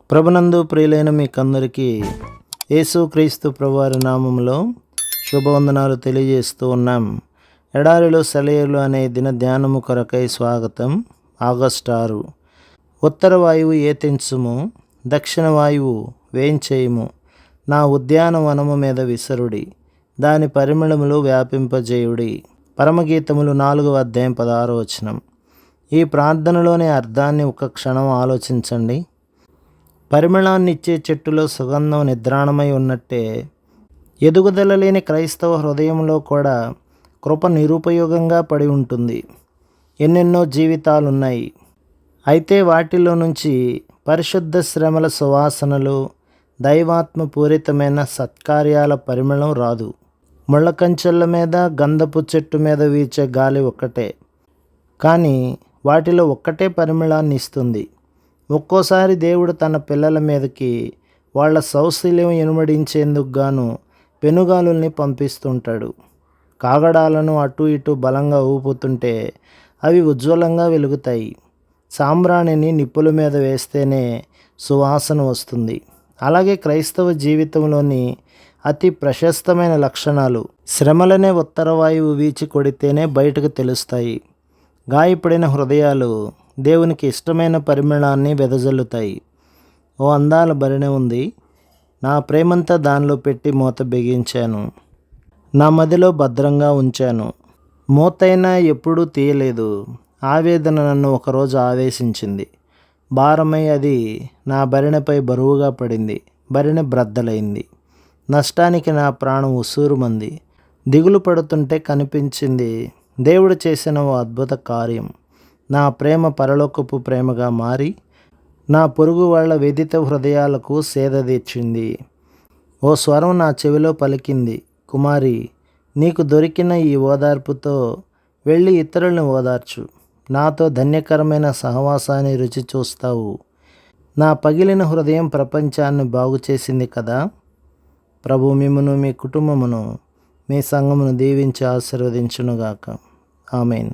ప్రభునందు ప్రియులైన మీకందరికీ యేసుక్రీస్తు ప్రభువారి నామములో శుభవందనాలు తెలియజేస్తూ ఉన్నాం. ఎడారిలో సెలయేర్లు అనే దిన ధ్యానము కొరకై స్వాగతం. ఆగస్టు 6. ఉత్తర వాయువు ఏతించుము, దక్షిణ వాయువు వేంచేయుము, నా ఉద్యానవనము మీద విసరుడి, దాని పరిమళములు వ్యాపింపజేయుడి. పరమగీతములు 4వ అధ్యాయం 16వ వచనం. ఈ ప్రార్థనలోని అర్థాన్ని ఒక క్షణం ఆలోచించండి. పరిమళాన్నిచ్చే చెట్టులో సుగంధం నిద్రాణమై ఉన్నట్టే ఎదుగుదల లేని క్రైస్తవ హృదయంలో కూడా కృప నిరుపయోగంగా పడి ఉంటుంది. ఎన్నెన్నో జీవితాలున్నాయి, అయితే వాటిలో నుంచి పరిశుద్ధ శ్రమల సువాసనలు, దైవాత్మ పూరితమైన సత్కార్యాల పరిమళం రాదు. ముళ్ళకంచెల మీద, గంధపు చెట్టు మీద వీచే గాలి ఒక్కటే, కానీ వాటిలో ఒక్కటే పరిమళాన్ని ఇస్తుంది. ఒక్కోసారి దేవుడు తన పిల్లల మీదకి వాళ్ళ సౌశల్యం ఇనుమడించేందుకు గాను పెనుగాలుల్ని పంపిస్తుంటాడు. కాగడాలను అటు ఇటు బలంగా ఊపుతుంటే అవి ఉజ్వలంగా వెలుగుతాయి. సాంబ్రాణిని నిప్పుల మీద వేస్తేనే సువాసన వస్తుంది. అలాగే క్రైస్తవ జీవితంలోని అతి ప్రశస్తమైన లక్షణాలు శ్రమలనే ఉత్తర వాయువు వీచి కొడితేనే బయటకు తెలుస్తాయి. గాయపడిన హృదయాలు దేవునికి ఇష్టమైన పరిమళాన్ని వెదజల్లుతాయి. ఓ అందాల భరిణె ఉంది, నా ప్రేమంతా దానిలో పెట్టి మూత బిగించాను, నా మదిలో భద్రంగా ఉంచాను. మూతైనా ఎప్పుడూ తీయలేదు. ఆవేదన నన్ను ఒకరోజు ఆవేశించింది. భారమై అది నా భరిణెపై బరువుగా పడింది. భరిణె బ్రద్దలైంది. నష్టానికి నా ప్రాణం ఉసూరుమంది. దిగులు పడుతుంటే కనిపించింది దేవుడు చేసిన ఓ అద్భుత కార్యం. నా ప్రేమ పరలోకపు ప్రేమగా మారి నా పొరుగు వాళ్ళ విదిత హృదయాలకు సేద తీర్చింది. ఓ స్వరం నా చెవిలో పలికింది, కుమారి, నీకు దొరికిన ఈ ఓదార్పుతో వెళ్ళి ఇతరులను ఓదార్చు. నాతో ధన్యకరమైన సహవాసాన్ని రుచి చూస్తావు. నా పగిలిన హృదయం ప్రపంచాన్ని బాగు చేసింది కదా. ప్రభు మిమ్మును, మీ కుటుంబమును, మీ సంఘమును దీవించి ఆశీర్వదించునుగాక. ఆమేన్.